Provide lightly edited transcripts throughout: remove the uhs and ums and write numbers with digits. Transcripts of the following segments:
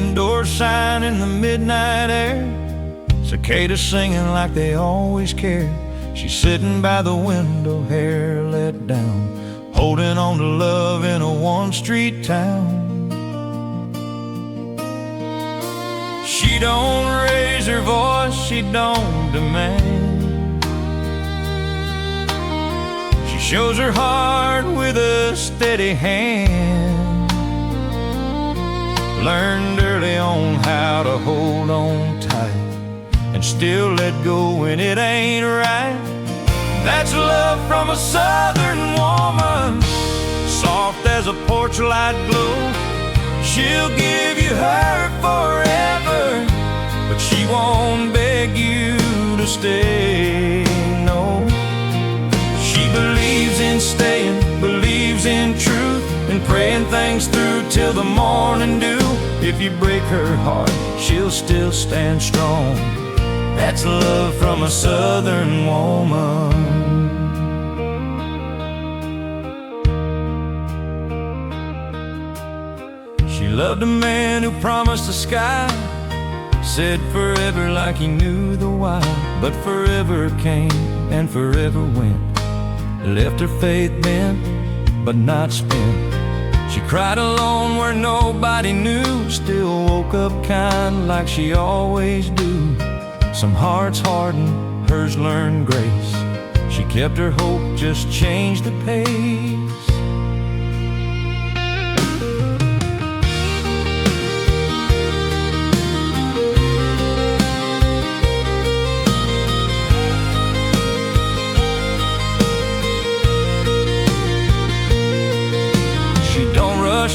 Indoors shine in the midnight air, cicadas singing like they always care. She's sitting by the window, hair let down, holding on to love in a one-street town. She don't raise her voice, she don't demand. She shows her heart with a steady hand. Learned early on how to hold on tight and still let go when it ain't right. That's love from a southern woman, soft as a porch light glow. She'll give you her forever, but she won't beg you to stay, no. She believes in staying, believes in truth, and praying things through till the morning dew. If you break her heart, she'll still stand strong. That's love from a southern woman. She loved a man who promised the sky, said forever like he knew the why. But forever came and forever went, left her faith bent but not spent. She cried alone where nobody knew, still woke up kind like she always do. Some hearts hardened, hers learned grace. She kept her hope, just changed the pace.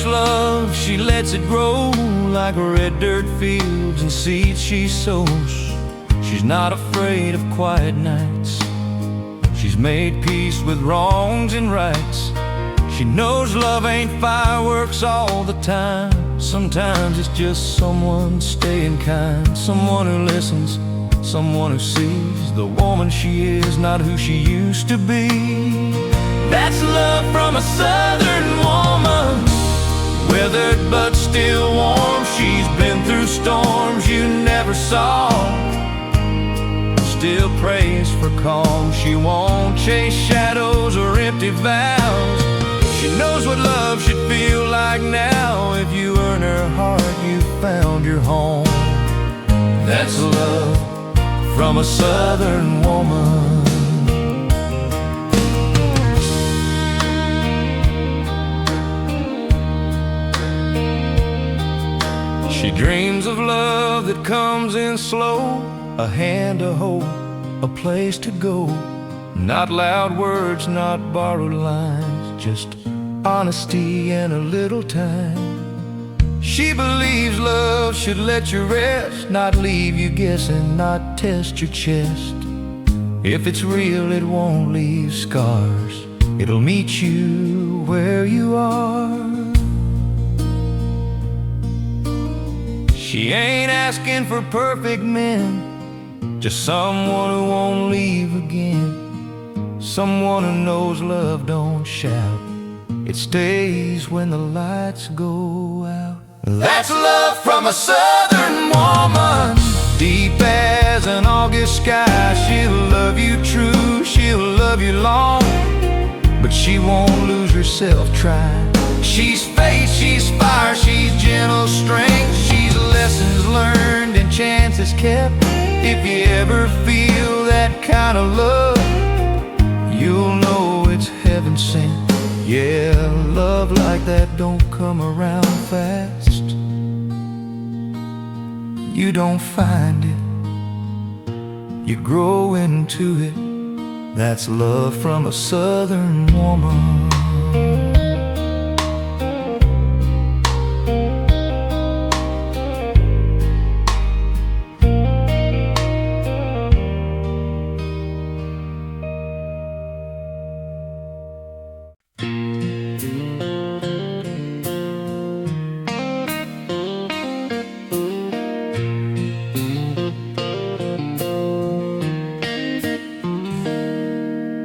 Love, she lets it grow like red dirt fields and seeds she sows. She's not afraid of quiet nights. She's made peace with wrongs and rights. She knows love ain't fireworks all the time. Sometimes it's just someone staying kind, someone who listens, someone who sees the woman she is, not who she used to be. That's love from a southern woman, weathered but still warm. She's been through storms you never saw, still prays for calm. She won't chase shadows or empty vows. She knows what love should feel like now. If you earn her heart, you found your home. That's love from a southern woman. She dreams of love that comes in slow, a hand to hold, a place to go. Not loud words, not borrowed lines, just honesty and a little time. She believes love should let you rest, not leave you guessing, not test your chest. If it's real, it won't leave scars. It'll meet you where you are. She ain't asking for perfect men, just someone who won't leave again. Someone who knows love don't shout, it stays when the lights go out. That's love from a southern woman, deep as an August sky. She'll love you true, she'll love you long, but she won't lose herself trying. She's faith, she's fire, she's gentle strength. She's lessons learned and chances kept. If you ever feel that kind of love, you'll know it's heaven sent. Yeah, love like that don't come around fast. You don't find it, you grow into it. That's love from a southern woman.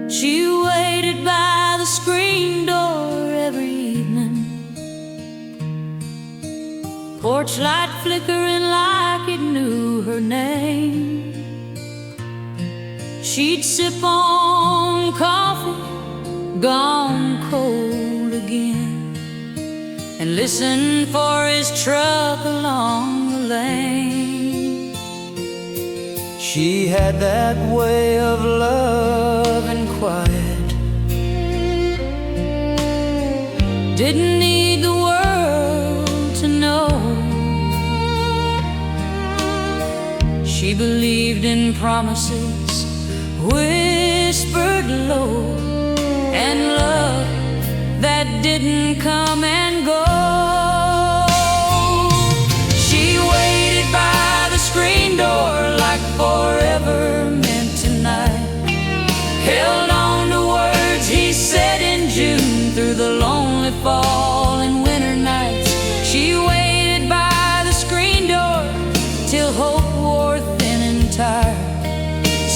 She waited by the screen porch light flickering like it knew her name. She'd sip on coffee, gone cold again, and listen for his truck along the lane. She had that way of love and quiet, didn't need the world to know. She believed in promises whispered low, and love that didn't come and go. She waited by the screen door like forever meant tonight, held on to words he said in June through the lonely fall and winter nights. She waited by the screen door till hope wore thin and tired.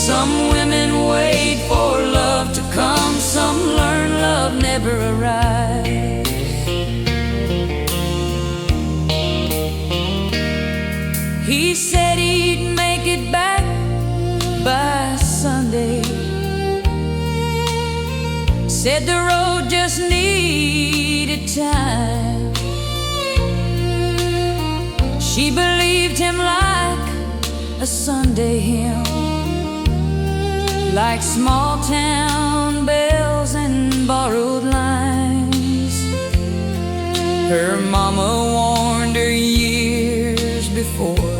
Some women wait for love to come, some learn love never arrives. He said he'd make it back by Sunday, said the road just needed time. She believed him like a Sunday hymn, like small town bells and borrowed lines. Her mama warned her years before,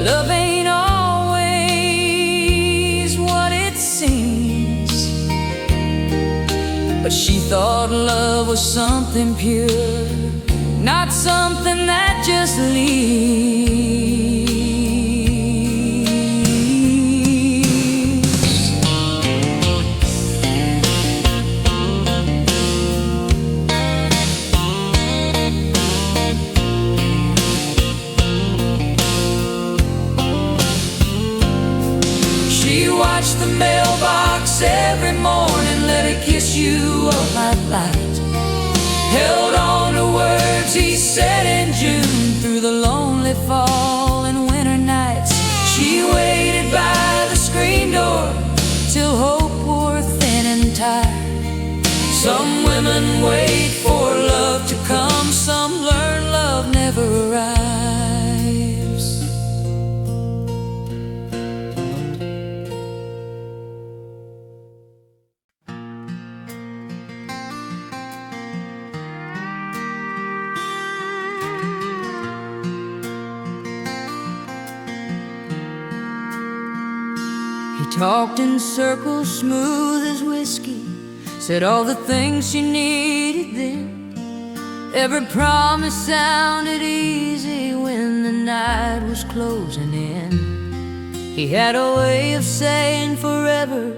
love ain't always what it seems. But she thought love was something pure, not something that just leaves. Watch the mailbox every morning, let it kiss you up like light. Held on to words he said in June through the lonely fall and winter nights. She waited by the screen door till hope wore thin and tired. Some women wait for love to come, some learn love never arrives. Talked in circles smooth as whiskey, said all the things she needed then. Every promise sounded easy when the night was closing in. He had a way of saying forever,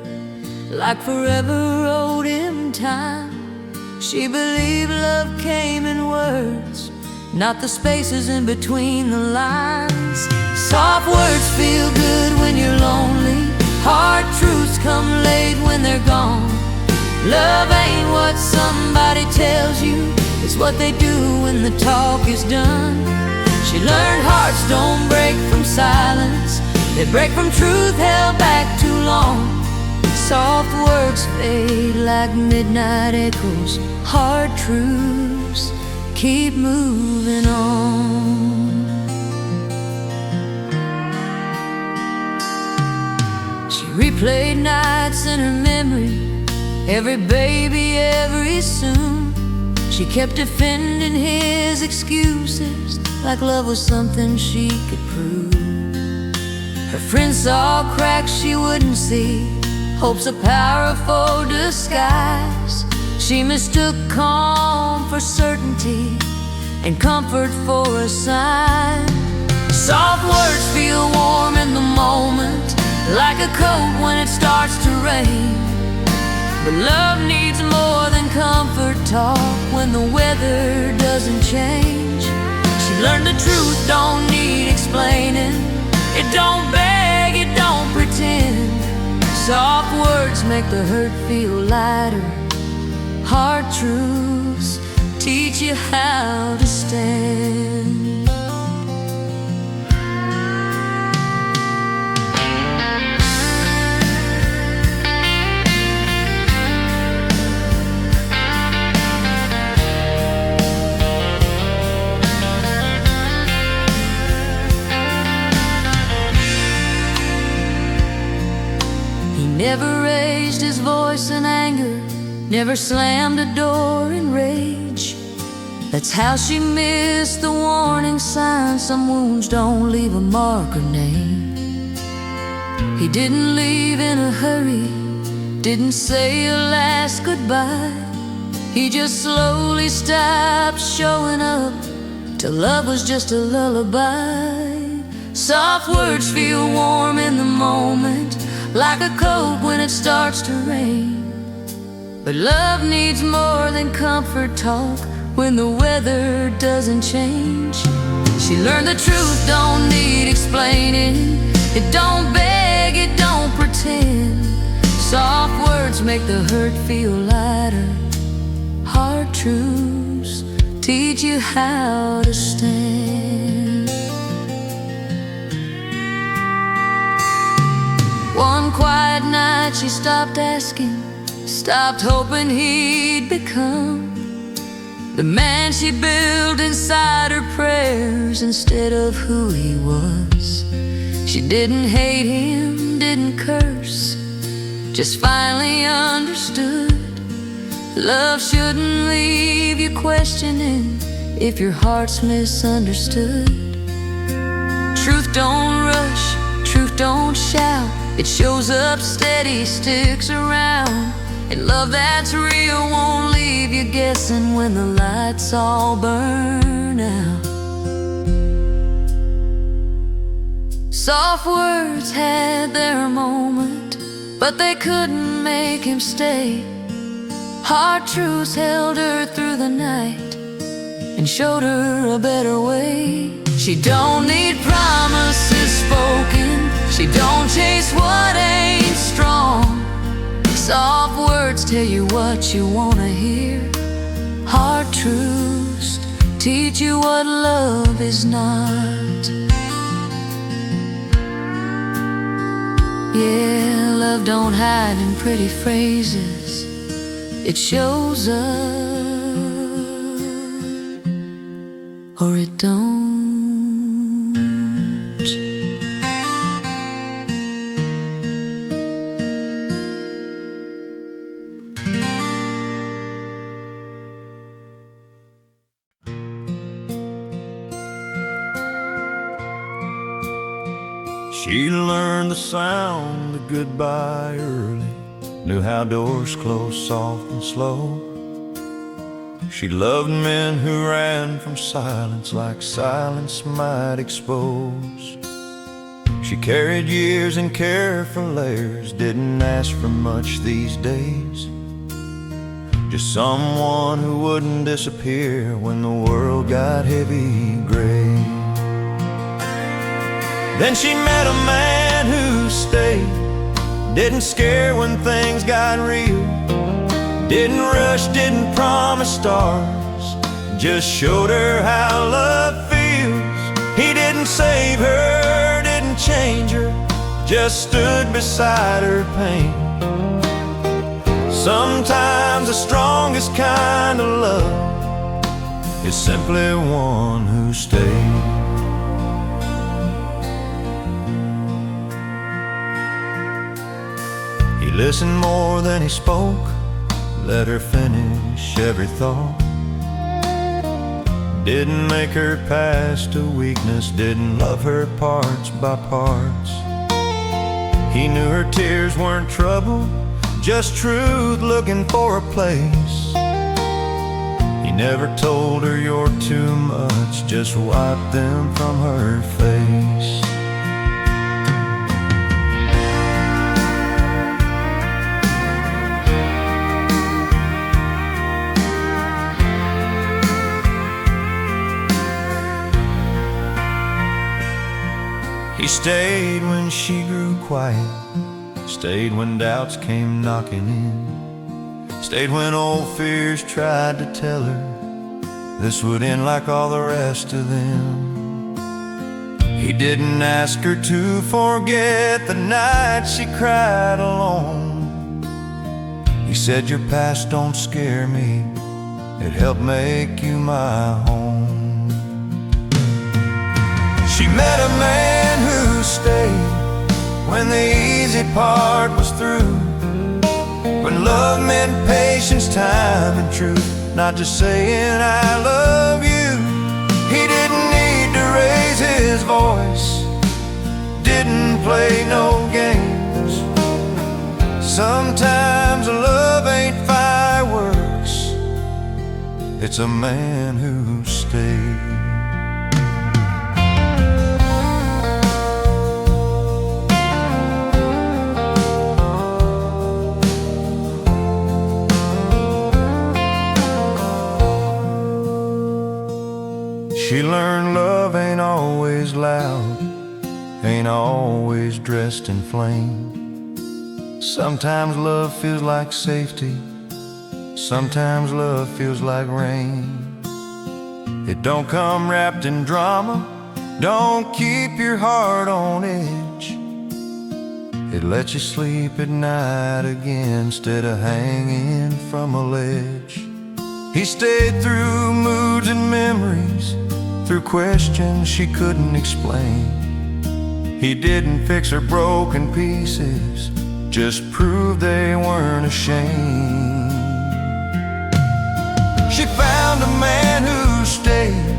like forever owed him time. She believed love came in words, not the spaces in between the lines. Soft words feel good when you're lonely, hard truths come late when they're gone. Love ain't what somebody tells you, it's what they do when the talk is done. She learned hearts don't break from silence, they break from truth held back too long. Soft words fade like midnight echoes, hard truths keep moving on. Replayed nights in her memory, every baby, every soon. She kept defending his excuses like love was something she could prove. Her friends saw cracks she wouldn't see, hope's a powerful disguise. She mistook calm for certainty and comfort for a sign. Soft words feel warm in the moment, like a coat when it starts to rain. But love needs more than comfort talk when the weather doesn't change. She learned the truth don't need explaining, it don't beg, it don't pretend. Soft words make the hurt feel lighter, hard truths teach you how to stand. He never raised his voice in anger, never slammed a door in rage. That's how she missed the warning signs. Some wounds don't leave a mark or name. He didn't leave in a hurry, didn't say a last goodbye. He just slowly stopped showing up till love was just a lullaby. Soft words feel warm in the moment, like a coat when it starts to rain. But love needs more than comfort talk when the weather doesn't change. She learned the truth don't need explaining. It don't beg, it don't pretend. Soft words make the hurt feel lighter. Hard truths teach you how to stand. One quiet night she stopped asking, stopped hoping he'd become the man she built inside her prayers instead of who he was. She didn't hate him, didn't curse, just finally understood. Love shouldn't leave you questioning if your heart's misunderstood. Truth don't rush, truth don't shout. It shows up steady, sticks around. And love that's real won't leave you guessing when the lights all burn out. Soft words had their moment, but they couldn't make him stay. Hard truths held her through the night and showed her a better way. She don't need promises spoken, she don't chase what ain't strong. Soft words tell you what you wanna hear. Hard truths teach you what love is not. Yeah, love don't hide in pretty phrases, it shows up or it don't. She learned the sound of goodbye early, knew how doors closed soft and slow. She loved men who ran from silence like silence might expose. She carried years and care for layers, didn't ask for much these days. Just someone who wouldn't disappear when the world got heavy gray. Then she met a man who stayed, didn't scare when things got real, didn't rush, didn't promise stars, just showed her how love feels. He didn't save her, didn't change her, just stood beside her pain. Sometimes the strongest kind of love is simply one who stays. He listened more than he spoke, let her finish every thought. Didn't make her past a weakness, didn't love her parts by parts. He knew her tears weren't trouble, just truth looking for a place. He never told her you're too much, just wiped them from her face. He stayed when she grew quiet, stayed when doubts came knocking in, stayed when old fears tried to tell her this would end like all the rest of them. He didn't ask her to forget the night she cried alone. He said, your past don't scare me, it helped make you my home. She met a man who stayed when the easy part was through, when love meant patience, time, and truth, not just saying I love you. He didn't need to raise his voice, didn't play no games. Sometimes love ain't fireworks, it's a man who stayed. She learned love ain't always loud, ain't always dressed in flame. Sometimes love feels like safety, sometimes love feels like rain. It don't come wrapped in drama, don't keep your heart on edge. It lets you sleep at night again instead of hanging from a ledge. He stayed through moods and memories, through questions she couldn't explain. He didn't fix her broken pieces, just proved they weren't ashamed. She found a man who stayed,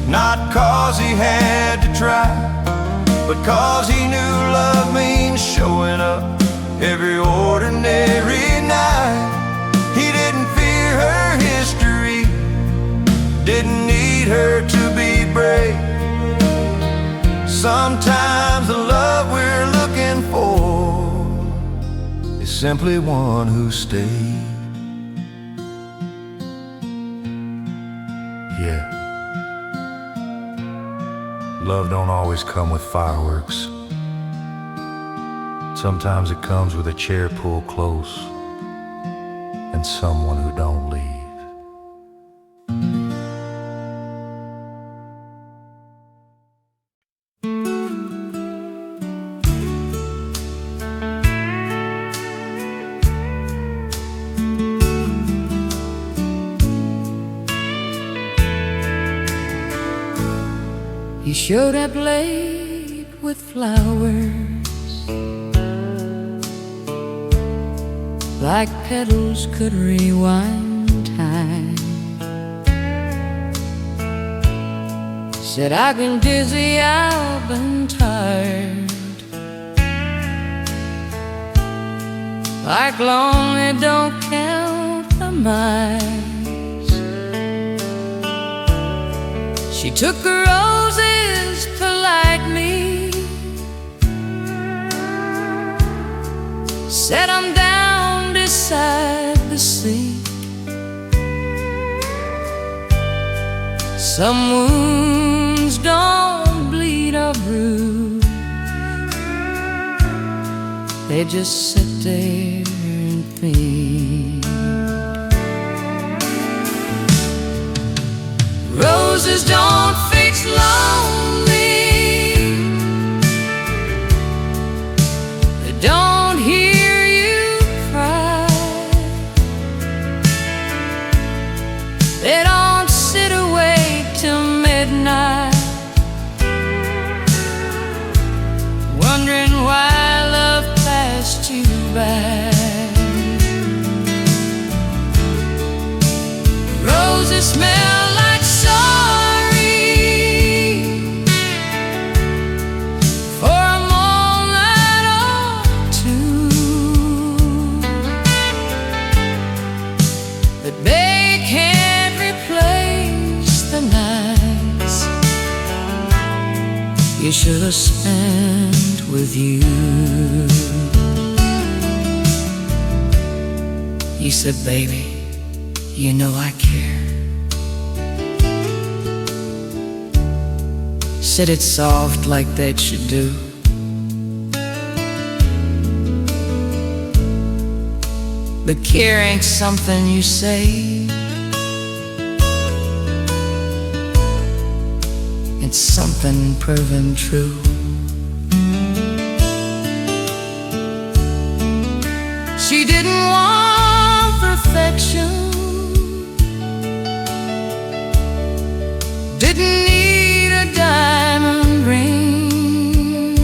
not 'cause he had to try, but 'cause he knew love means showing up every ordinary night. He didn't fear her history, didn't need her to be brave. Sometimes the love we're looking for is simply one who stayed. Yeah, love don't always come with fireworks. Sometimes it comes with a chair pulled close and someone who don't leave. You showed up late with flowers, like petals could rewind time. Said I've been dizzy, I've been tired, like lonely don't count the miles. She took the roses polite me, set them down beside the seat. Some wounds don't bleed or bruise, they just sit there and feed. Roses don't fix lonely, they don't hear you cry, they don't sit awake till midnight, wondering why love passed you by. Roses smell like sorry for a moonlight or two, but they can't replace the nights you should have spent with you. You said, baby, you know I care. Said it soft like that should do. But care ain't something you say, it's something proven true. She didn't want perfection, didn't need a diamond ring.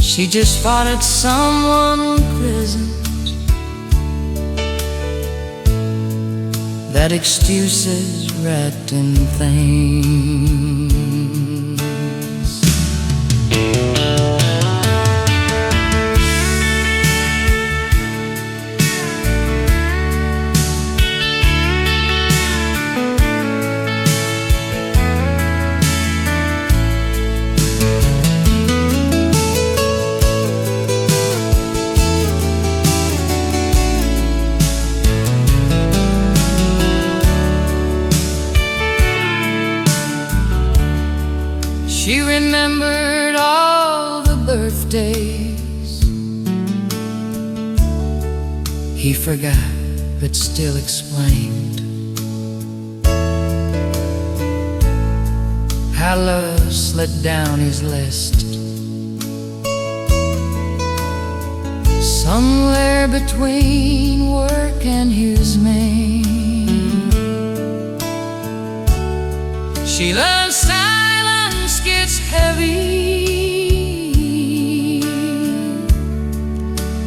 She just wanted someone present, that excuses wrapped in things. She remembered all the birthdays he forgot but still explained how love slid down his list. Somewhere between work and his mane, she learned silence gets heavy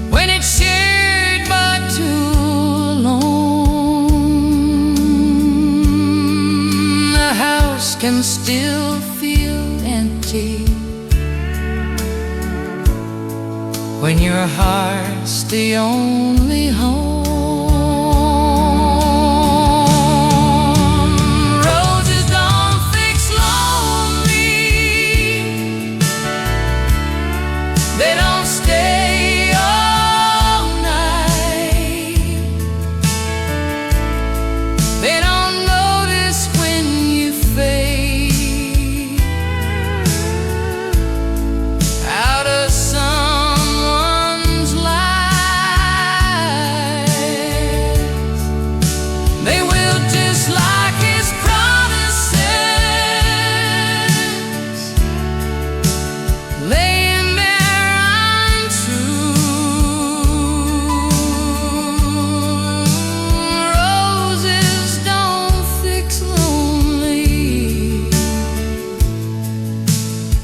when it's shared by two alone. The house can still feel empty when your heart's the only home. Roses don't fix lonely, they don't stay all night, they don't notice when you fade out of someone's life. They will just like his promises, laying there untrue. Roses don't fix lonely,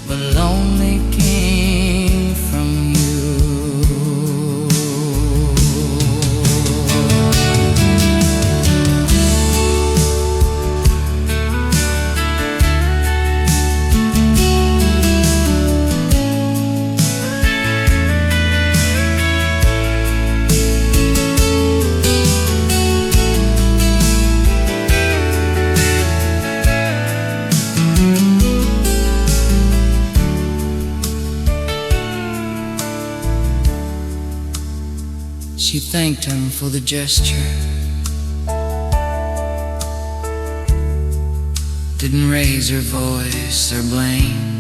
but lonely came from you. She thanked him for the gesture, didn't raise her voice or blame.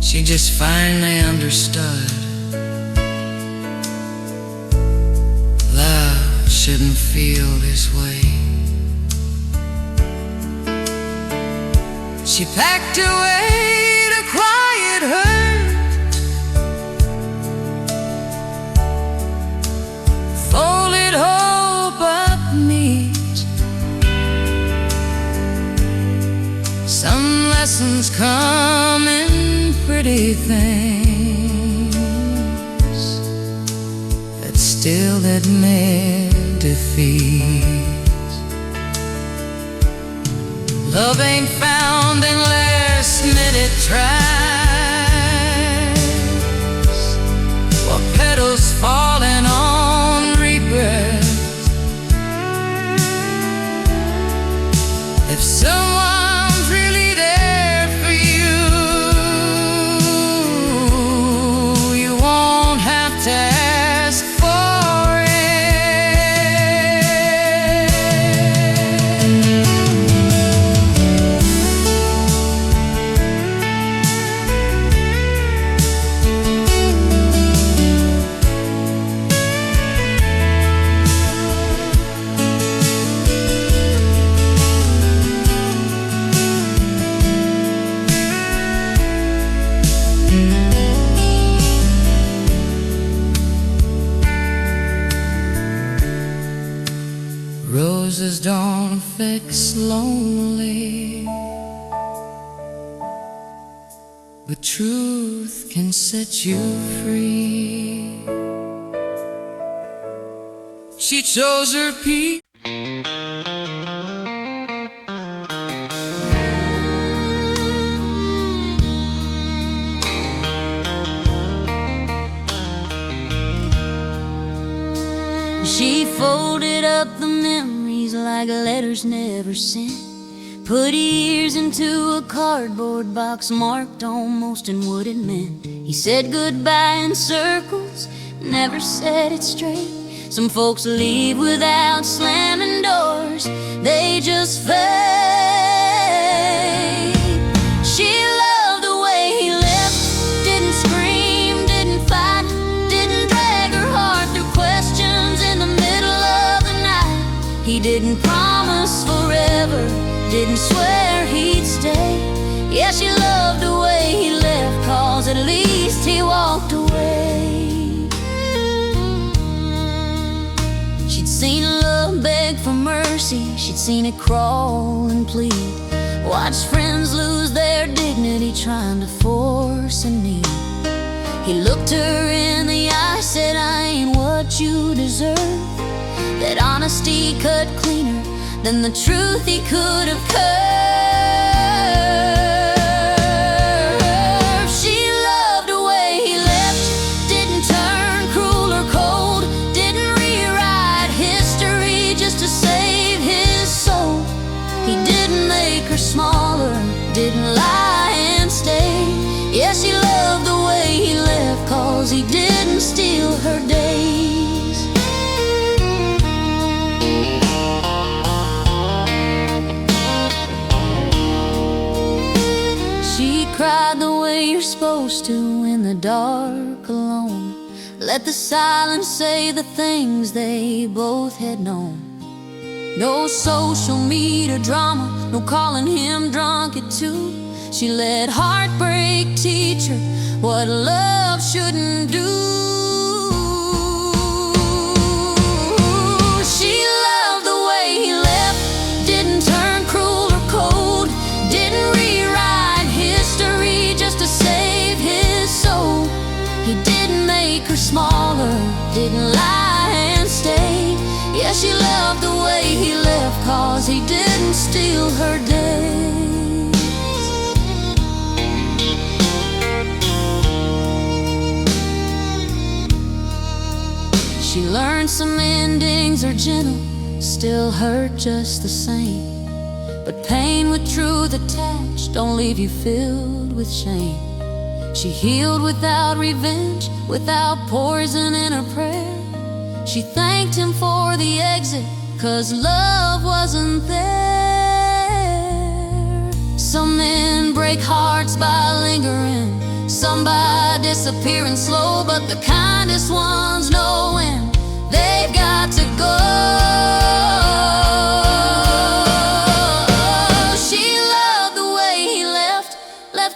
She just finally understood love shouldn't feel this way. She packed away to quiet hurt, folded hope up neat. Some lessons come in pretty things that still admit defeat. Love ain't found unless minute tries, or petals falling on rebirth. If someone's really there for you, you won't have to ask for it. Roses don't fix lonely, but truth can set you free. She chose her peace. She folded up the memories like letters never sent, put years into a cardboard box marked almost in what it meant. He said goodbye in circles, never said it straight. Some folks leave without slamming doors, they just fade. She loved the way he left, didn't scream, didn't fight, didn't drag her heart through questions in the middle of the night. He didn't promise forever, didn't swear he'd stay. Yeah, she loved the way he left, 'cause at least he walked away. She'd seen love beg for mercy, she'd seen it crawl and plead, watched friends lose their dignity trying to force a need. He looked her in the eye, said, I ain't what you deserve. That honesty cut cleaner than the truth he could have curved. She loved the way he left, didn't turn cruel or cold, didn't rewrite history just to save his soul. He didn't make her smaller, didn't lie and stay. Yeah, she loved the way he left, 'cause he didn't steal her days. Cried the way you're supposed to in the dark alone. Let the silence say the things they both had known. No social media drama, no calling him drunk at 2. She let heartbreak teach her what love shouldn't do. She loved the way he left, didn't turn cruel or cold, didn't rewrite history just to save his soul. He didn't make her smaller, didn't lie and stay. Yeah, she loved the way he left, 'cause he didn't steal her days. She learned some endings are gentle, still hurt just the same. But pain with truth attached don't leave you filled with shame. She healed without revenge, without poison in her prayer. She thanked him for the exit, 'cause love wasn't there. Some men break hearts by lingering, some by disappearing slow, but the kindest ones know when they've got to go.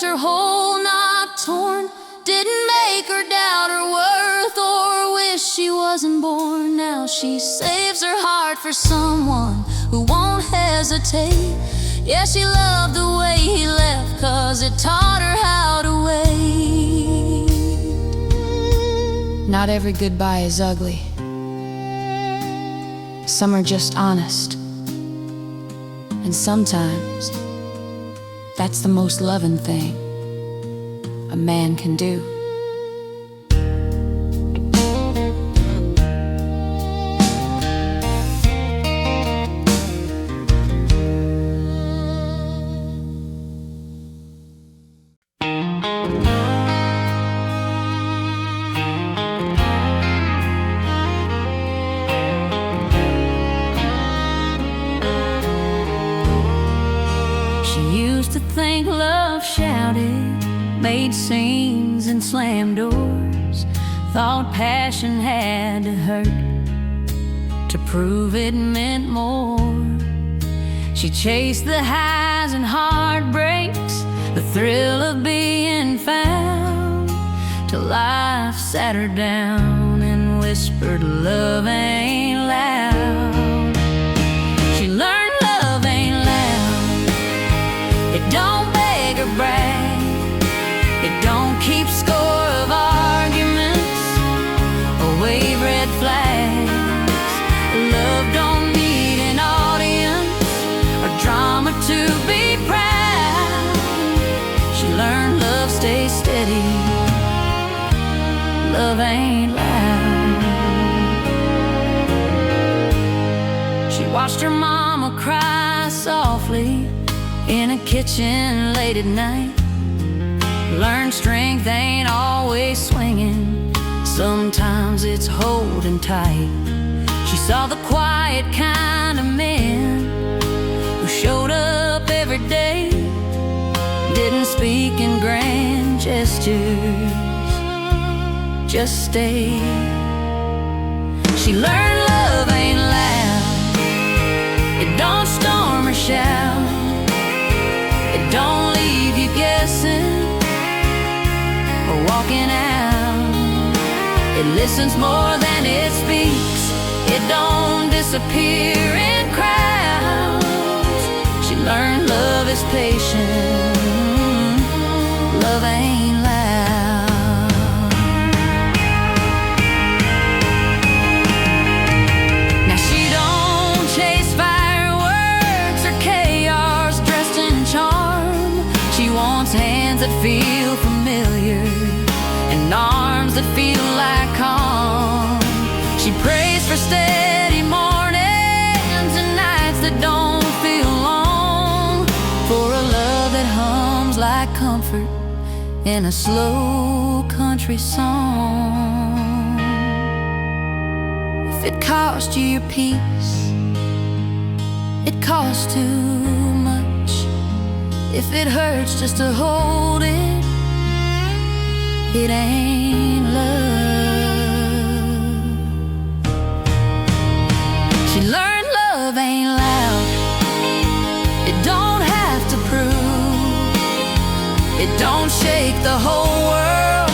Her whole not torn, didn't make her doubt her worth or wish she wasn't born. Now she saves her heart for someone who won't hesitate. Yeah, she loved the way he left, 'cause it taught her how to wait. Not every goodbye is ugly. Some are just honest. And sometimes that's the most loving thing a man can do. Think love shouted, made scenes and slammed doors. Thought passion had to hurt to prove it meant more. She chased the highs and heartbreaks, the thrill of being found, till life sat her down and whispered love ain't loud. She watched her mama cry softly in a kitchen late at night. Learned strength ain't always swinging, sometimes it's holding tight. She saw the quiet kind of men who showed up every day, didn't speak in grand gestures, just stayed. She learned love ain't loud, it don't storm or shout, it don't leave you guessing or walking out. It listens more than it speaks, it don't disappear in crowds. She learned love is patient, love ain't loud. Now she don't chase fireworks or chaos dressed in charm. She wants hands that feel familiar and arms that feel like calm. She prays for steady mornings and nights that don't feel long, for a love that hums like comfort in a slow country song. If it cost you your peace, it costs too much. If it hurts just to hold it, it ain't love. She learned love ain't loud, it don't have to prove, it don't shake the whole world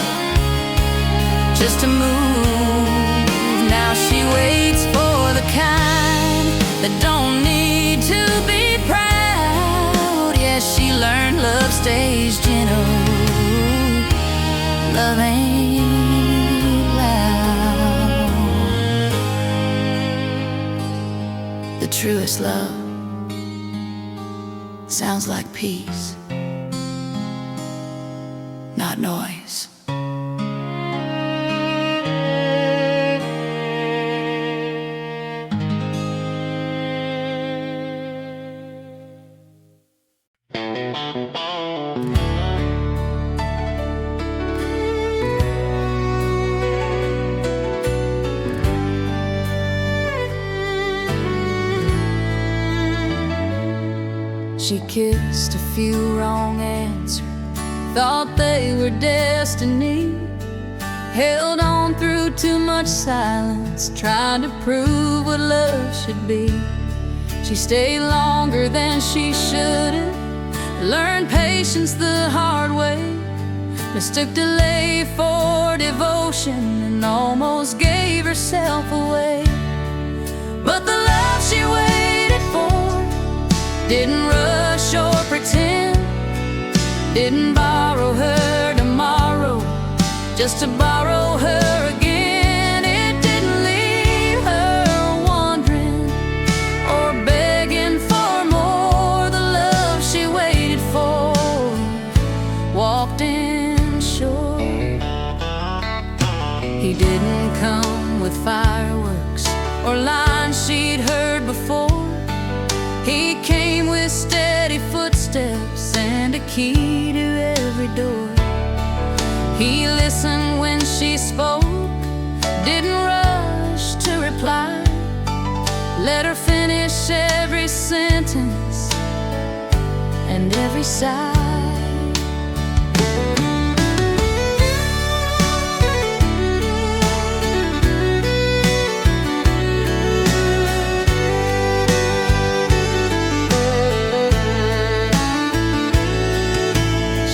just to move. Now she waits for the kind that don't need to be proud. Yes, she learned love stays gentle, love ain't loud. The truest love sounds like peace, not noise. She kissed a few wrong answers, thought they were destiny, held on through too much silence, trying to prove what love should be. She stayed longer than she should have, learned patience the hard way, mistook delay for devotion and almost gave herself away. But the love she waited for didn't rush or pretend, didn't borrow her tomorrow just to borrow her again. It didn't leave her wondering or begging for more. The love she waited for walked in shore. He didn't come with fireworks or lines she'd heard before. He came with steady footsteps and a key to every door. He listened when she spoke, didn't rush to reply, let her finish every sentence and every sigh.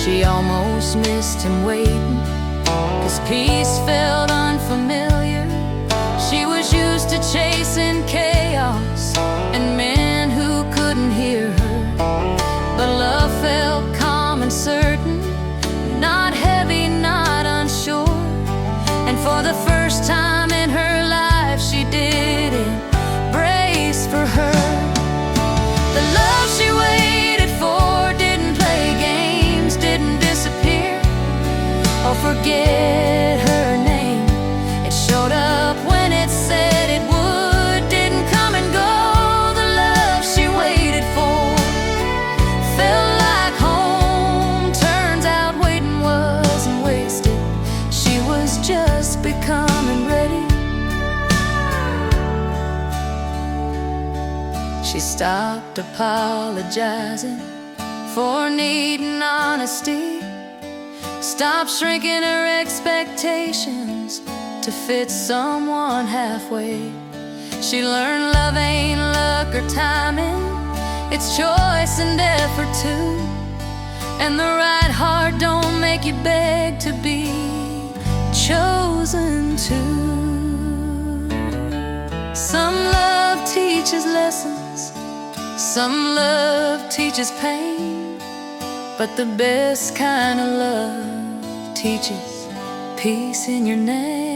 She almost missed him waiting, 'cause peace felt unfamiliar. She was used to chasing chaos and men who couldn't hear her. But love felt calm and certain, not heavy, not unsure. And for the first time in her life, she did embrace for her. The love she waited for didn't play games, didn't disappear or forget her name. It showed up when it said it would, didn't come and go She stopped apologizing for needing honesty, stopped shrinking her expectations to fit someone halfway. She learned love ain't luck or timing, it's choice and effort too. And the right heart don't make you beg to be chosen to. Some love teaches lessons, some love teaches pain, but the best kind of love teaches peace in your name.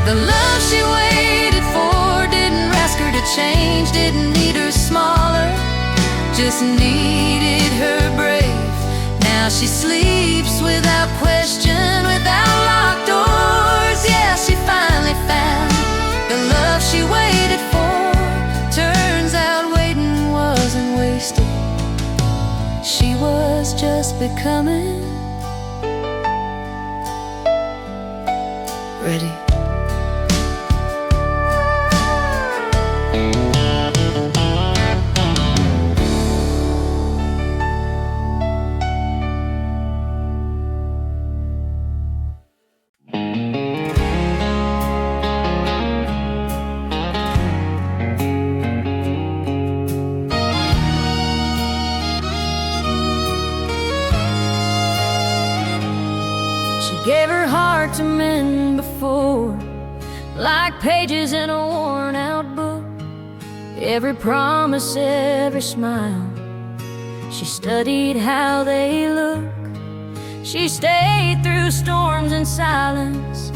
The love she waited for didn't ask her to change, didn't need her smaller, just needed her brave. Now she sleeps without question, without locked doors. Yeah, she finally found the love she waited for. Turns out waiting wasn't wasted, she was just becoming ready. Gave her heart to men before, like pages in a worn out book. Every promise, every smile, she studied how they look. She stayed through storms in silence,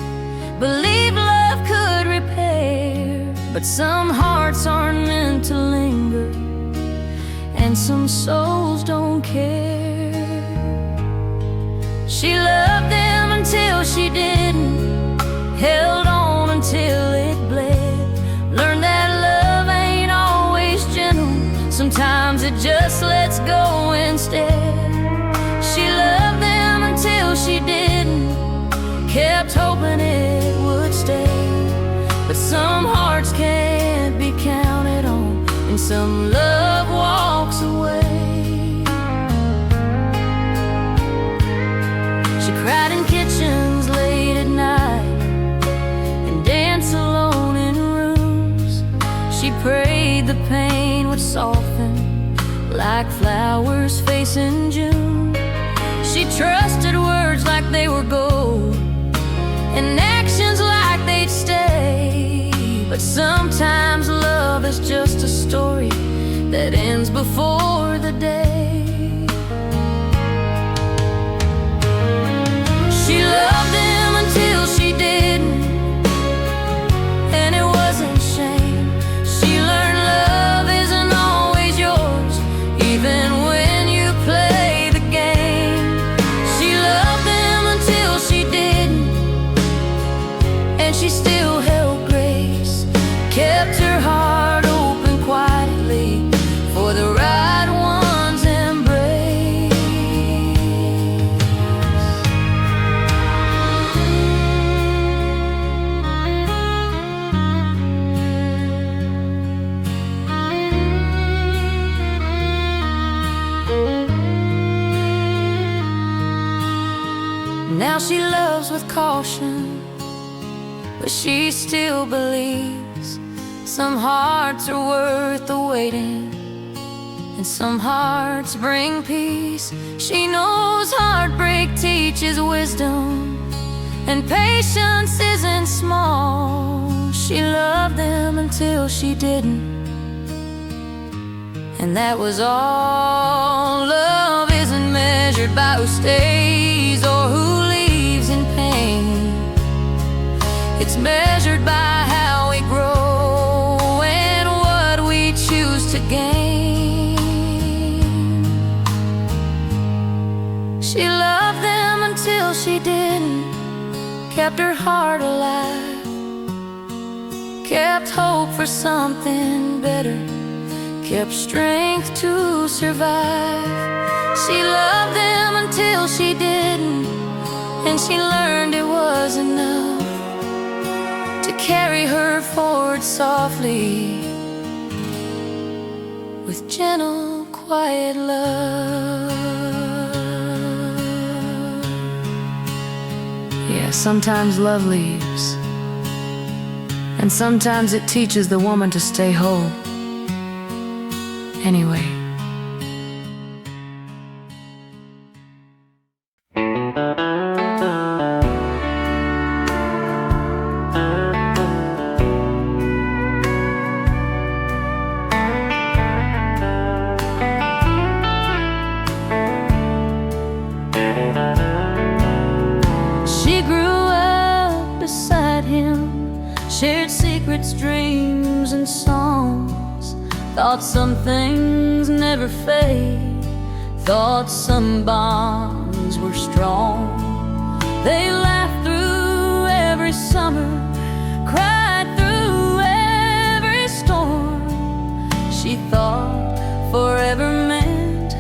believed love could repair. But some hearts aren't meant to linger, and some souls don't care. She loved them until she didn't, held on until it bled. Learned that love ain't always gentle, sometimes it just lets go instead. She loved them until she didn't, kept hoping it would stay. But some hearts can't be counted on, and some love walks away. Cried in kitchens late at night and danced alone in rooms. She prayed the pain would soften like flowers facing June. She trusted words like they were gold and actions like they'd stay. But sometimes love is just a story that ends before the day. She loved them until she didn't, and it wasn't shame. She learned love isn't always yours, even when you play the game. She loved them until she didn't, and she still held grace. Kept her heart open quietly for the right one's embrace. Now she loves with caution, but she still believes some hearts are worth the waiting, and some hearts bring peace. She knows heartbreak teaches wisdom, and patience isn't small. She loved them until she didn't, and that was all. Love isn't measured by who stays or who leaves in pain. It's measured by how we grow and what we choose to gain. She loved them until she didn't, kept her heart alive, kept hope for something better, kept strength to survive. She loved them until she didn't, and she learned it was enough to carry her forward softly with gentle, quiet love. Yeah, sometimes love leaves, and sometimes it teaches the woman to stay whole. Anyway. Shared secrets, dreams, and songs. Thought some things never fade. Thought some bonds were strong. They laughed through every summer, cried through every storm. She thought forever meant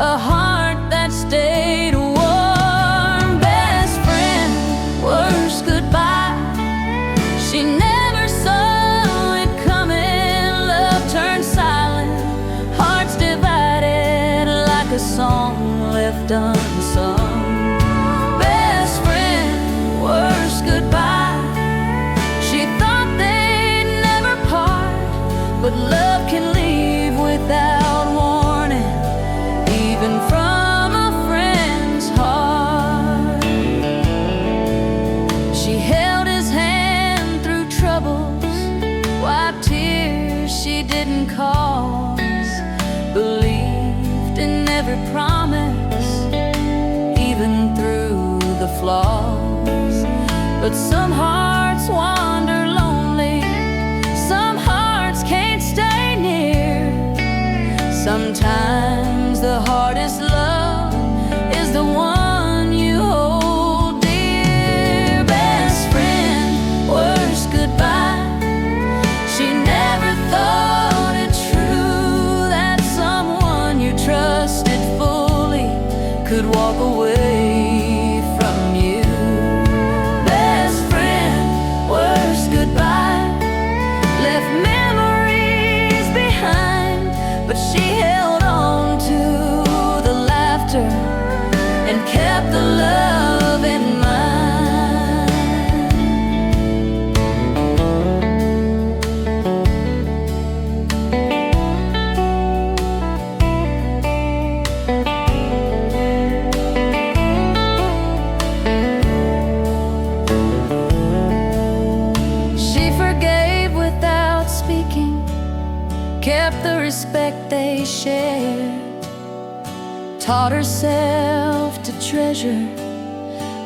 a heart that stayed warm. Best friend, worst goodbye. She never saw it coming. Love turned silent, hearts divided like a song left unsung. Best friend, worst goodbye. She thought they'd never part, but love can leave without warning, even from a friend's heart. She held his hand through troubles, wiped tears she didn't cause, believed in every promise, even through the flaws. But some hearts wander lonely, some hearts can't stay near. Sometimes the hardest love is the one you hold dear. Best friend, worst goodbye. She never thought it true that someone you trusted fully could walk away from you. Best friend, worst goodbye. Left memories behind, but she held on to the laughter and kept the love in mind. She forgave without speaking, kept the respect they shared, taught herself to treasure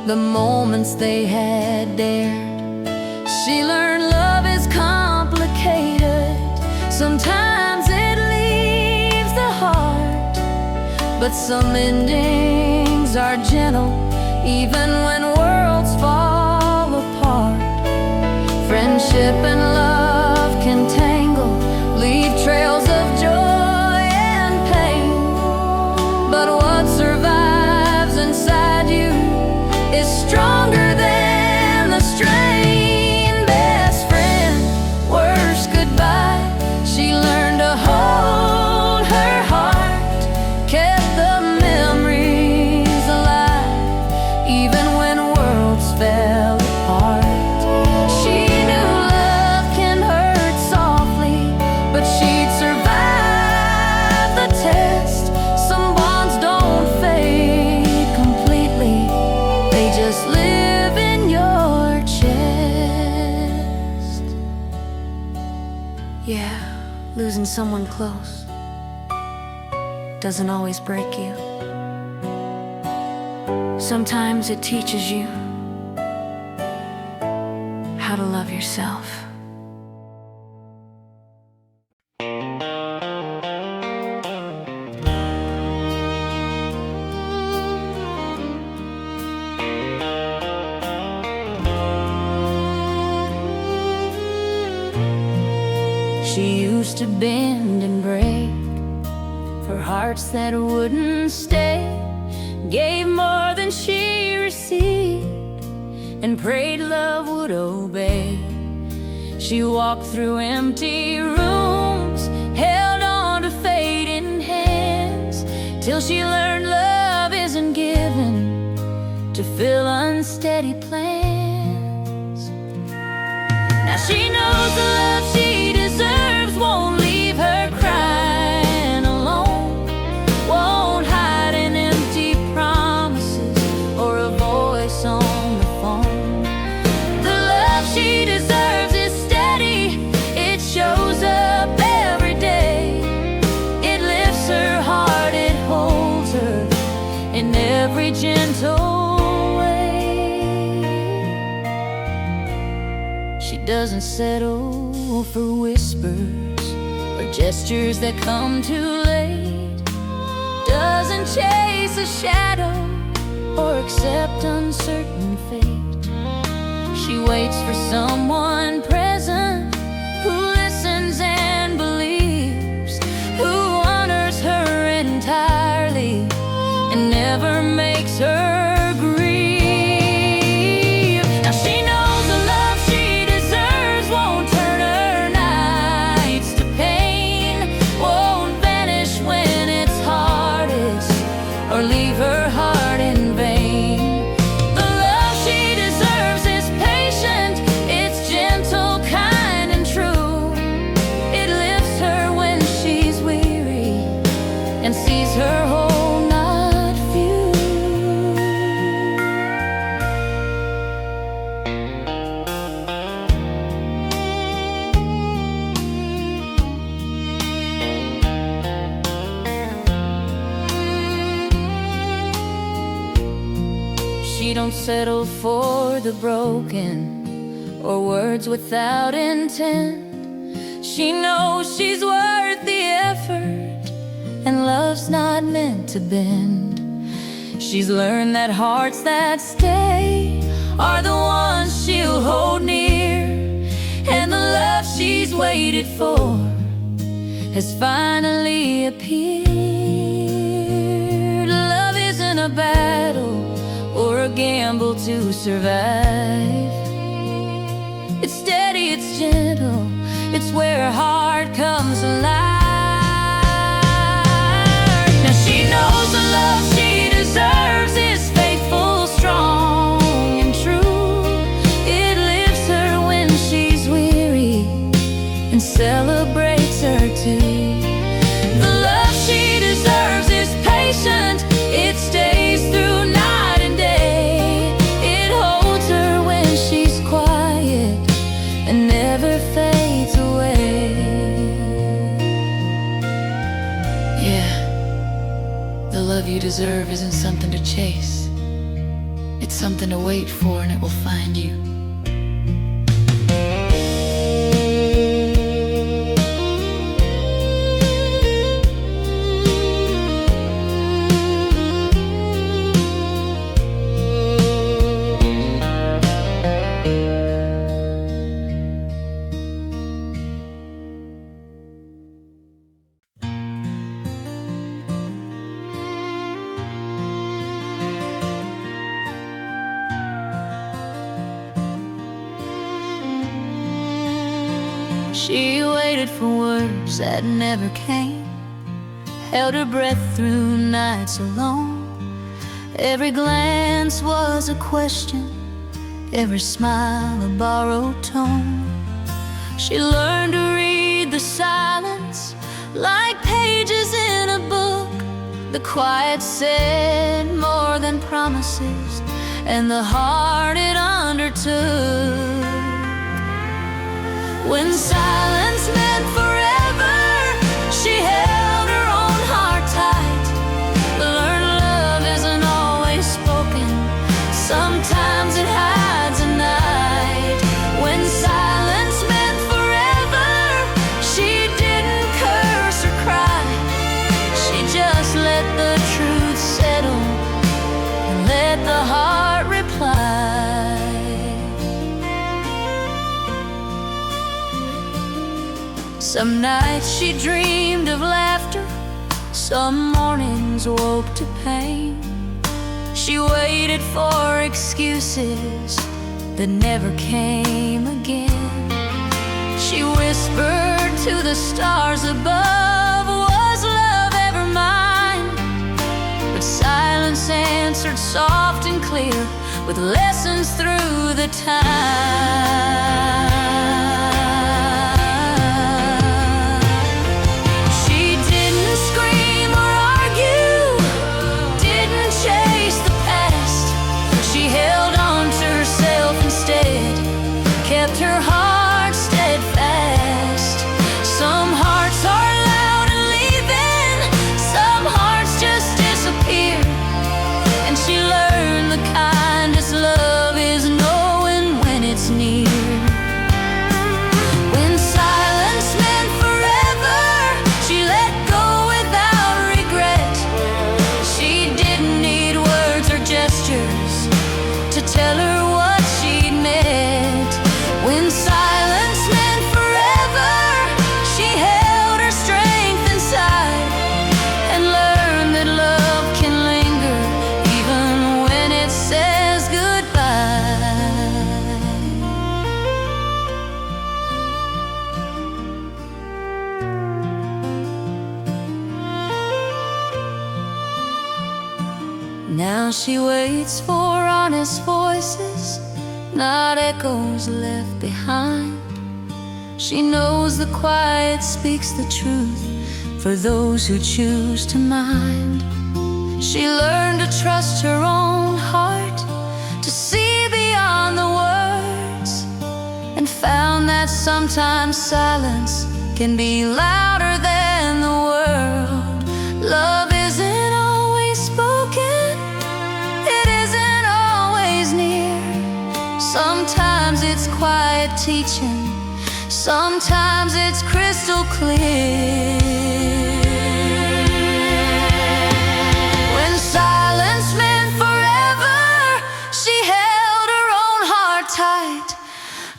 the moments they had dared. She learned love is complicated, sometimes it leaves the heart, but some endings are gentle, even when worlds fall apart. Friendship and love can tangle, leave trails of joy and pain, but what survives inside you is stronger than the strain. Best friend, worst goodbye. She learned to hold her heart, kept the memories alive, even when worlds fell apart. She knew love can hurt softly, but she'd survive the test. Some bonds don't fade completely, they just live in your chest. Yeah, losing someone close doesn't always break you. Sometimes it teaches you how to love yourself. She used to bend and break for hearts that wouldn't stay, gave more than she received, and prayed love would obey. She walked through empty rooms, held on to fading hands, till she learned love isn't given to fill unsteady plans. Now she knows the love she deserves won't leave her crying alone, won't hide in empty promises or a voice on the phone. The love she deserves is steady, it shows up every day. It lifts her heart, it holds her in every gentle way. She doesn't settle for whispers or gestures that come too late, doesn't chase a shadow or accept uncertain fate. She waits for someone present who listens and believes, who honors her entirely and never makes her grieve. Now she knows the love she deserves won't turn her nights to pain, won't vanish when it's hardest or leave her heart in vain. The love she deserves is patient, it's gentle, kind, and true. It lifts her when she's weary and sees her whole, not few. She don't settle for the broken or words without intent. She knows she's worth the effort, and love's not meant to bend. She's learned that hearts that stay are the ones she'll hold near, and the love she's waited for has finally appeared. Love isn't a battle or a gamble to survive. It's steady, it's gentle, it's where her heart comes alive. Now she knows the love she deserves is faithful, strong, and true. It lifts her when she's weary and celebrates her too. The love she deserves is patient, it stays through night and day. It holds her when she's quiet and never fades away. Yeah, the love you deserve isn't something to chase. It's something to wait for, and it will find you. She waited for words that never came, held her breath through nights alone. Every glance was a question, every smile a borrowed tone. She learned to read the silence like pages in a book. The quiet said more than promises, and the heart it undertook. When silence meant forever, she held her own heart tight. Learned love isn't always spoken, sometimes it hides a night. When silence meant forever, she didn't curse or cry. She just let the truth settle and let the heart reply. Some nights she dreamed of laughter, some mornings woke to pain. She waited for excuses that never came again. She whispered to the stars above, was love ever mine? But silence answered soft and clear, with lessons through the time. She didn't scream or argue, didn't chase the past. She held on to herself instead, kept her heart steadfast. Some hearts are loud and leaving, some hearts just disappear. And she learned the kindest love is knowing when it's near. When silence meant forever, she let go without regret. She didn't need words or gestures to tell her what she'd meant. When silence meant forever, she held her strength inside and learned that love can linger even when it says goodbye. Now she waits for honest voices, not echoes left behind. She knows the quiet speaks the truth for those who choose to mind. She learned to trust her own heart, to see beyond the words, and found that sometimes silence can be louder than the world. Love isn't always spoken, it isn't always near. Sometimes it's quiet teaching, sometimes it's crystal clear. When silence meant forever, she held her own heart tight.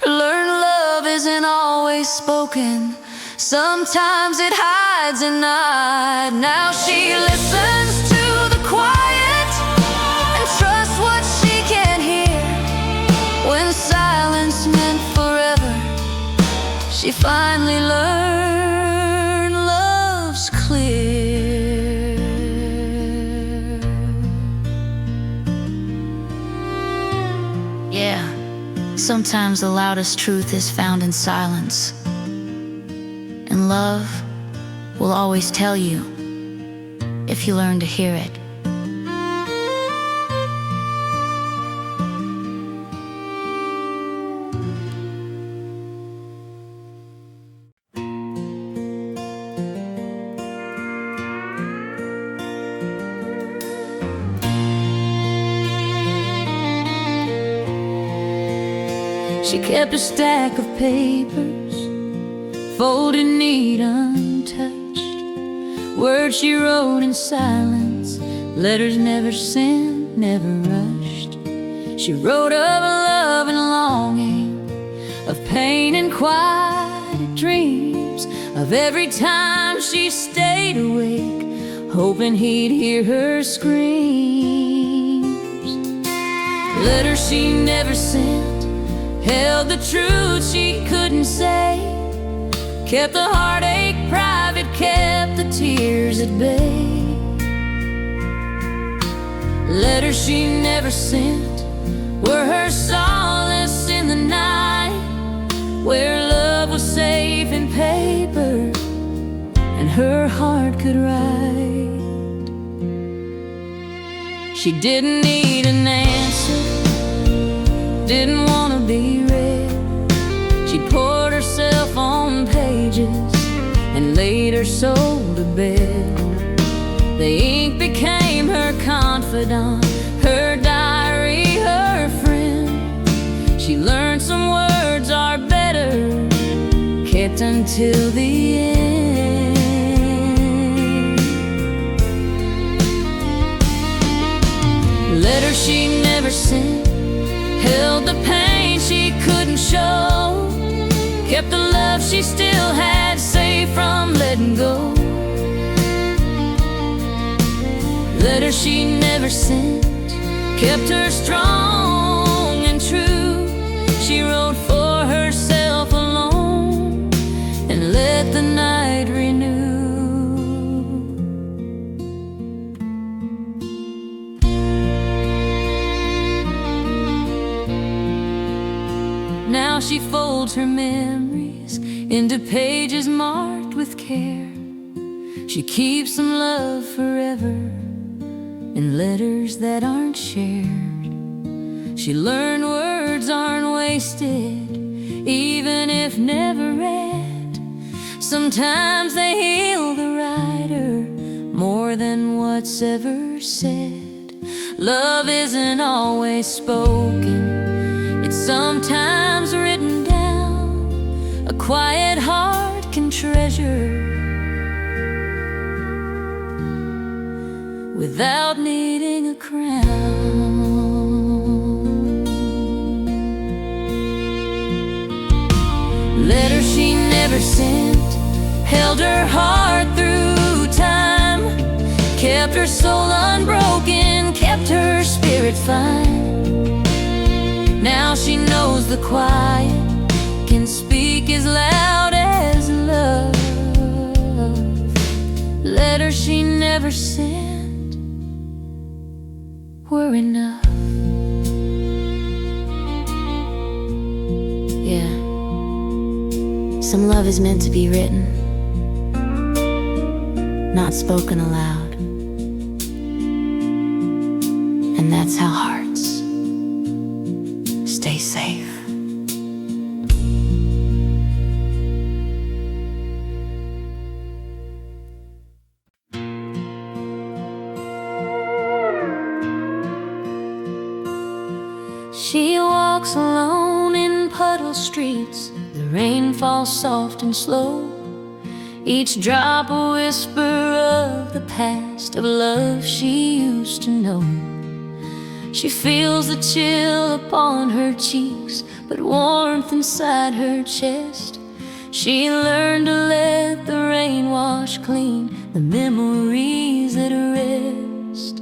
Learned love isn't always spoken, sometimes it hides at night. Now she listens to the quiet and trusts what she can hear. When silence meant forever, she finally learned love's clear. Yeah, sometimes the loudest truth is found in silence. And love will always tell you if you learn to hear it. She kept a stack of papers, folded neat, untouched. Words she wrote in silence, letters never sent, never rushed. She wrote of love and longing, of pain and quiet dreams, of every time she stayed awake, hoping he'd hear her screams. Letters she never sent, held the truth she couldn't say, kept the heartache private, kept the tears at bay. Letters she never sent were her solace in the night, where love was safe in paper and her heart could write. She didn't need an answer, didn't want to be read. She poured herself on pages and laid her soul to bed. The ink became her confidant, her diary, her friend. She learned some words are better kept until the end. Letters she never sent, held the pain she couldn't show, kept the love she still had safe from letting go. Letters she never sent kept her strong and true, she wrote for herself alone and let the night renew. Now she folds her memories into pages marked with care. She keeps some love forever in letters that aren't shared. She learned words aren't wasted, even if never read. Sometimes they heal the writer more than what's ever said. Love isn't always spoken, it's sometimes written down. A quiet heart can treasure without needing a crown. Letters she never sent held her heart through time, kept her soul unbroken, kept her spirit fine. Now she knows the quiet can speak as loud as love. Letters she never sent were enough. Yeah, some love is meant to be written, not spoken aloud. And that's how hearts stay safe. She walks alone in puddle streets. The rain falls soft and slow. Each drop a whisper of the past, of love she used to know. She feels the chill upon her cheeks, but warmth inside her chest. She learned to let the rain wash clean the memories that rest.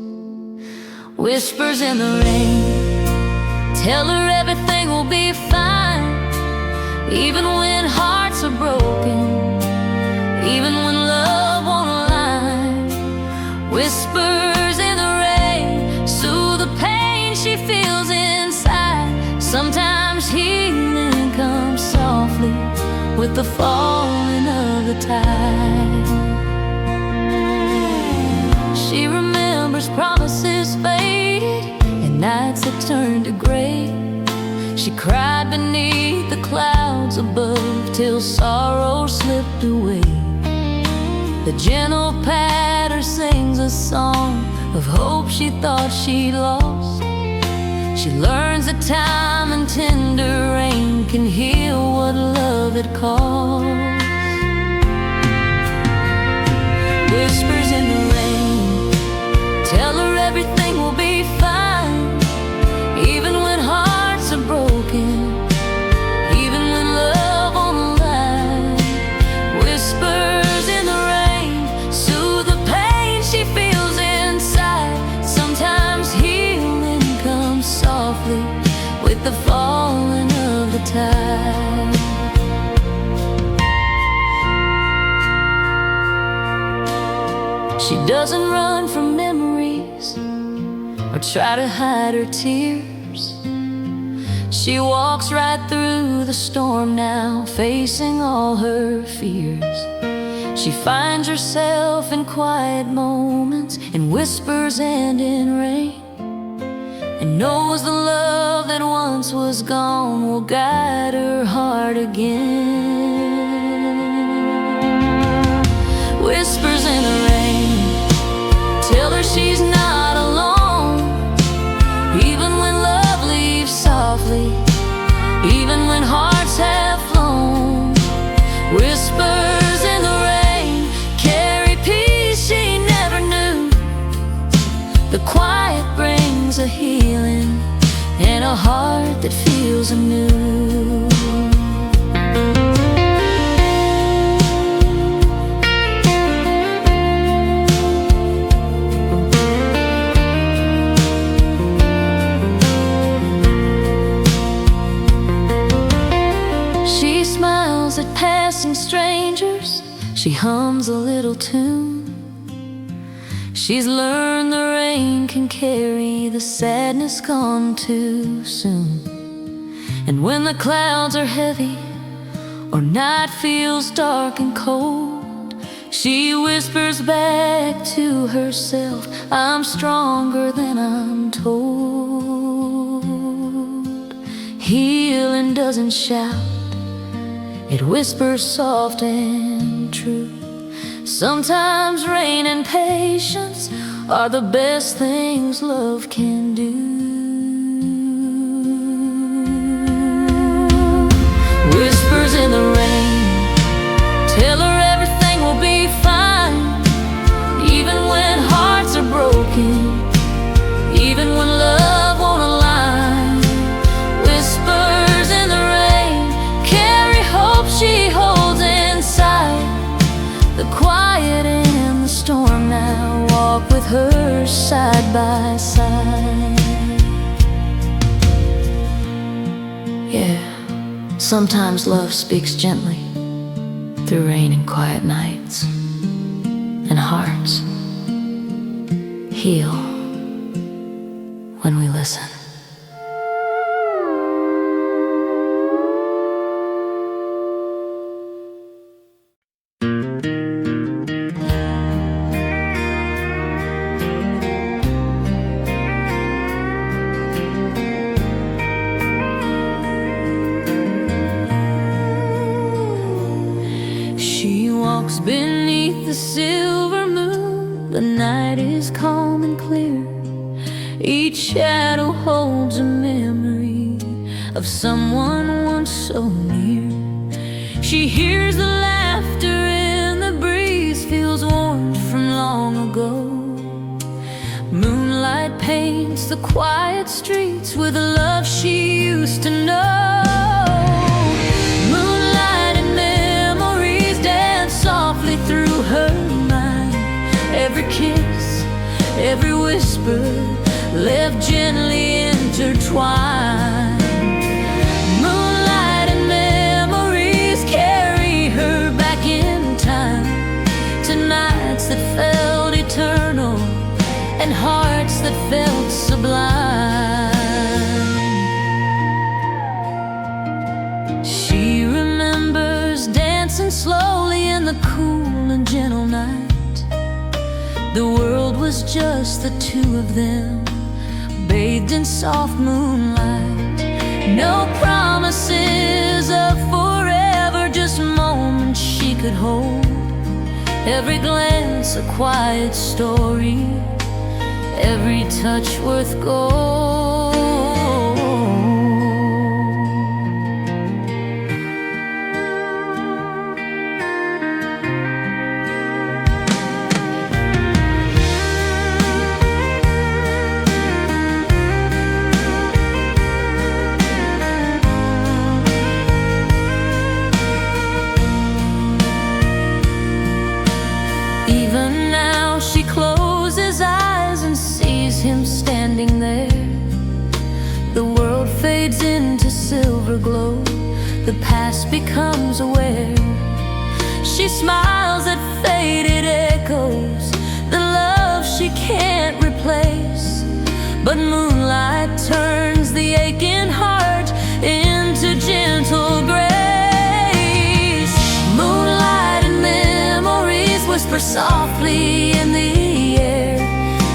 Whispers in the rain tell her everything will be fine, even when hearts are broken, even when love won't align. Whispers in the rain soothe the pain she feels inside. Sometimes healing comes softly with the falling of the tide. She remembers promises faded and nights that turned to gray. She cried beneath the clouds above till sorrow slipped away. The gentle patter sings a song of hope she thought she'd lost. She learns that time and tender rain can heal what love had caused. Whispers in the rain tell her everything will be fine, even when hearts are broken, even when love won't align. Whispers in the rain soothe the pain she feels inside. Sometimes healing comes softly with the falling of the tide. She doesn't run from memories or try to hide her tears. She walks right through the storm now, facing all her fears. She finds herself in quiet moments, in whispers and in rain, and knows the love that once was gone will guide her heart again. Whispers in the rain tell her she's not alone, even when love leaves softly, even when hearts have flown. Whispers in the rain carry peace she never knew. The quiet brings a healing and a heart that feels anew. She smiles at passing strangers. She hums a little tune. She's learned the rain can carry the sadness gone too soon. And when the clouds are heavy or night feels dark and cold, she whispers back to herself, I'm stronger than I'm told. Healing doesn't shout, it whispers soft and true. Sometimes rain and patience are the best things love can do. Whispers in the rain, tell her everything will be fine. Even when hearts are broken, even when love won't align. Whispers in the rain, carry hope she holds inside. The quiet and the storm now walk with her side by side. Yeah, sometimes love speaks gently through rain and quiet nights, and hearts heal when we listen. Beneath the silver moon, the night is calm and clear. Each shadow holds a memory of someone once so near. She hears the laughter in the breeze, feels warmth from long ago. Moonlight paints the quiet streets with the love she used to know. Softly through her mind, every kiss, every whisper left gently intertwined. Moonlight and memories carry her back in time to nights that felt eternal and hearts that felt sublime. She remembers dancing slowly in the cool and gentle night. The world was just the two of them, bathed in soft moonlight. No promises of forever, just moments she could hold. Every glance a quiet story, every touch worth gold. Silver glow, the past becomes aware. She smiles at faded echoes, the love she can't replace. But moonlight turns the aching heart into gentle grace. Moonlight and memories whisper softly in the air.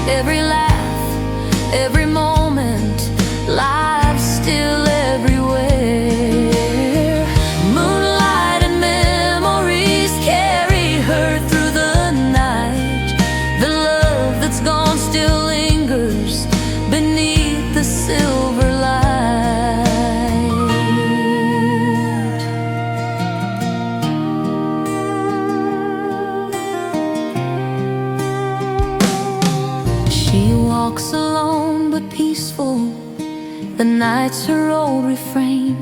Every laugh, every moment, live still everywhere. Moonlight and memories carry her through the night. The love that's gone still lingers beneath the silver light. She walks alone but peaceful. The night's her old refrain.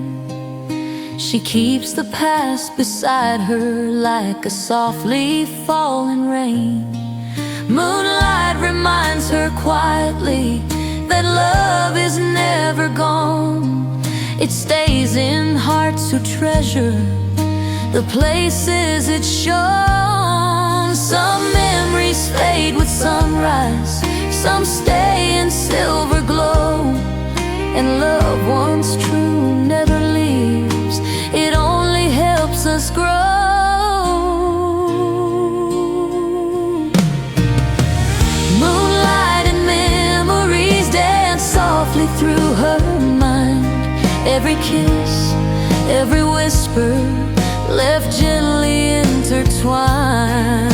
She keeps the past beside her like a softly falling rain. Moonlight reminds her quietly that love is never gone. It stays in hearts who treasure the places it's shown. Some memories fade with sunrise, some stay in silver glow, and love once true never leaves, it only helps us grow. Moonlight and memories dance softly through her mind. Every kiss, every whisper left gently intertwined.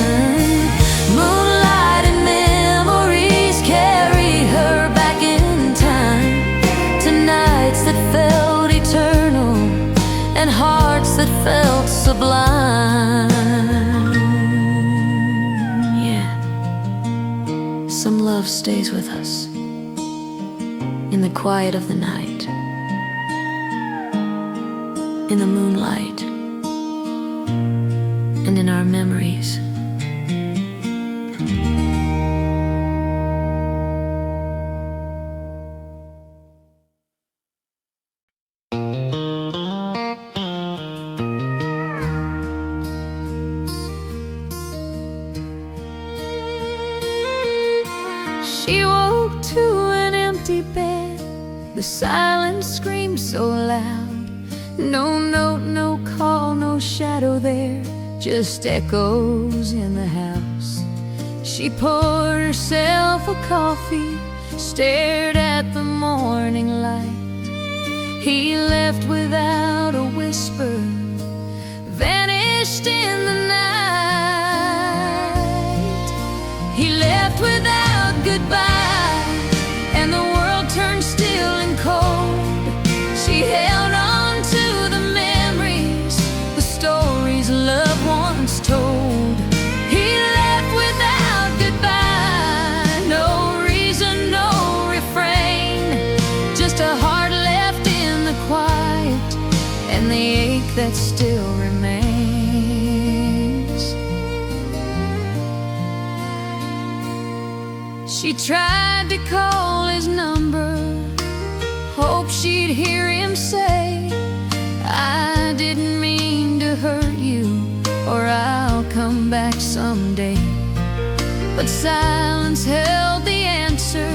Moonlight and memories carry her back in time, to nights that felt eternal and hearts that felt sublime. Yeah, some love stays with us in the quiet of the night, in the moonlight, and in our memories. She woke to an empty bed, the silence screamed so loud. No note, no call, no shadow there, just echoes in the house. She poured herself a coffee, stared at the morning light. He left without a whisper, vanished in the night. He left without goodbye, and the world turned still and cold. She held on to the memories, the stories love once told. He left without goodbye, no reason, no refrain, just a heart left in the quiet, and the ache that still remains. She tried to call his number, hope she'd hear him say, I didn't mean to hurt you, or I'll come back someday. But silence held the answer,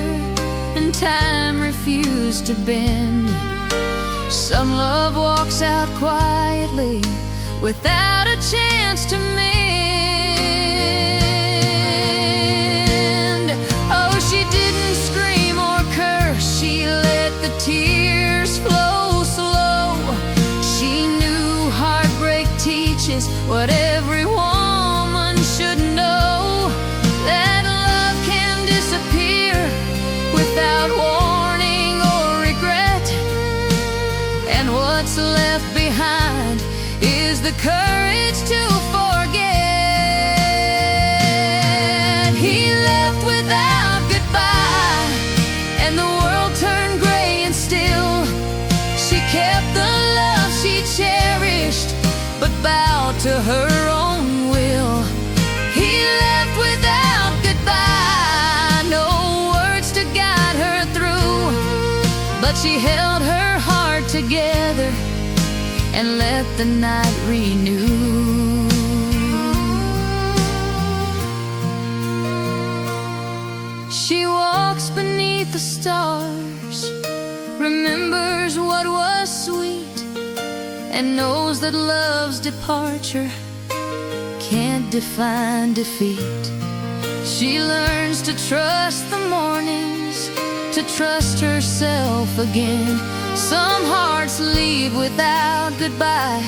and time refused to bend. Some love walks out quietly, without a chance to mend. Oh, she didn't scream or curse, she let the tears flow slow. She knew heartbreak teaches what every woman should know, that love can disappear without warning or regret, and what's left behind is the courage to forget. He left without goodbye, and the world turned gray and still. She kept the love she cherished, but bowed to her own will. He left without goodbye, no words to guide her through, but she held her heart together and let the night renew. She walks beneath the stars, remembers what was sweet, and knows that love's departure can't define defeat. She learns to trust the mornings, to trust herself again. Some hearts leave without goodbye,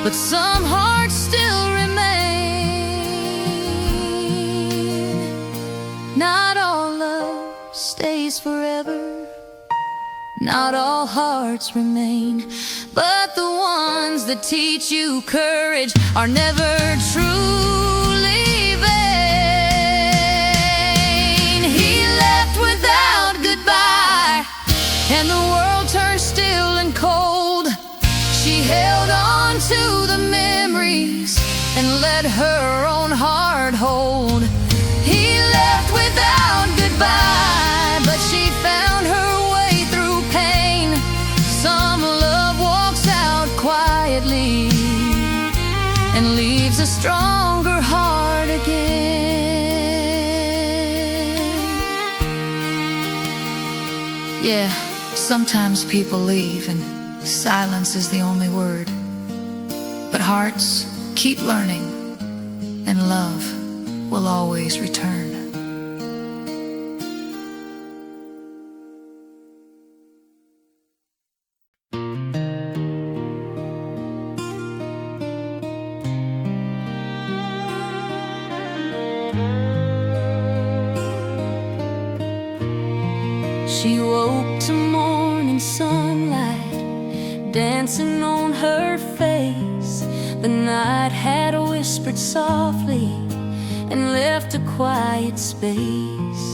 but some hearts still remain. Not all love stays forever, not all hearts remain, but the ones that teach you courage are never truly vain. He left without goodbye, and the world turned still and cold. She held on to the memories and let her own heart hold. He left without goodbye, but she found her way through pain. Some and leaves a stronger heart again. Yeah, sometimes people leave and silence is the only word. But hearts keep learning, and love will always return. She woke to morning sunlight dancing on her face. The night had whispered softly and left a quiet space.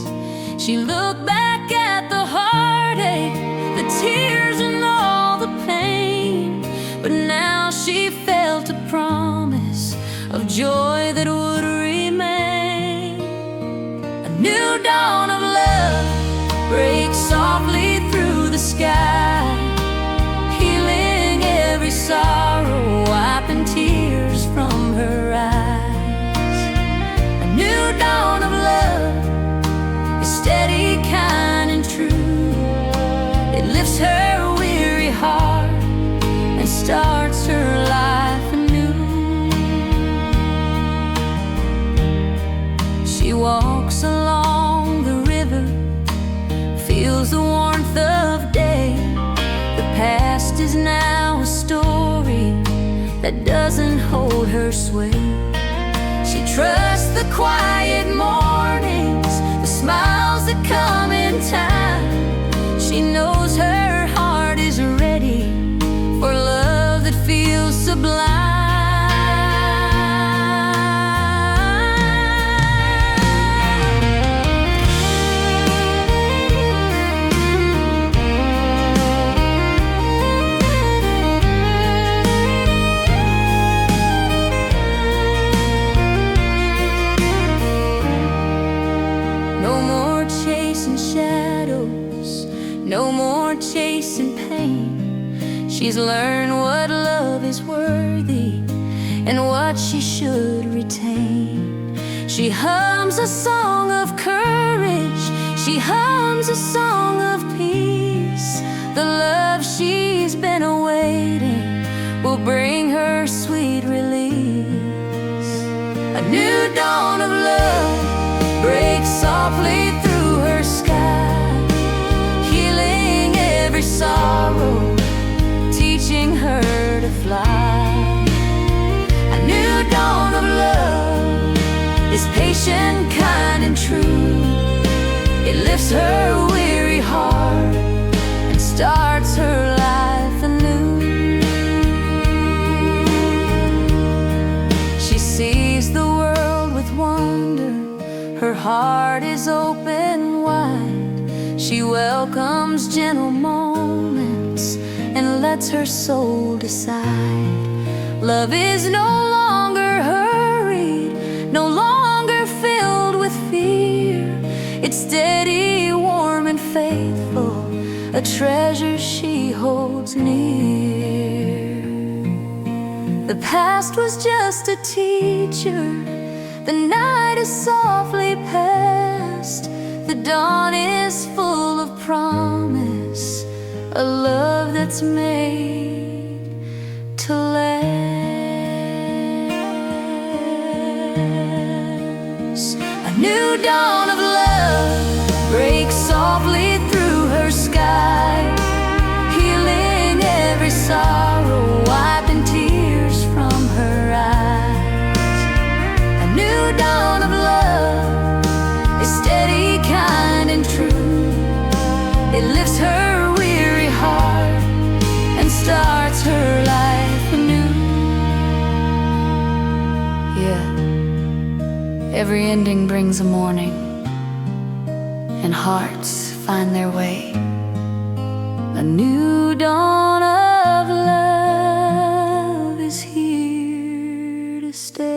She looked back at the heartache, the tears and all the pain, but now she felt a promise of joy that would remain. A new dawn of love breaks softly through the sky, healing every sorrow, wiping tears from her eyes. A new dawn of love is steady, kind and true. It lifts her weary heart and starts her life anew. She walks along the river, feels the warmth of day. The past is now a story that doesn't hold her sway. She trusts the quiet mornings, the smiles that come in time. She knows her heart is ready for love that feels sublime. No more chasing pain. She's learned what love is worthy and what she should retain. She hums a song of courage, she hums a song of peace. The love she's been awaiting will bring her sweet release. A new dawn of love breaks softly through her sky, every sorrow, teaching her to fly. A new dawn of love is patient, kind and true. It lifts her weary heart and starts her life anew. She sees the world with wonder, her heart is open wide. She welcomes gentle moments and lets her soul decide. Love is no longer hurried, no longer filled with fear. It's steady, warm and faithful, a treasure she holds near. The past was just a teacher, the night is softly past. The dawn is full of promise, a love that's made to last. A new dawn of love breaks softly through her sky, healing every sorrow, wiping tears from her eyes. A new dawn of love is steady, kind and true. It lifts her weary heart and starts her life anew. Yeah, every ending brings a morning, and hearts find their way. A new dawn of love is here to stay.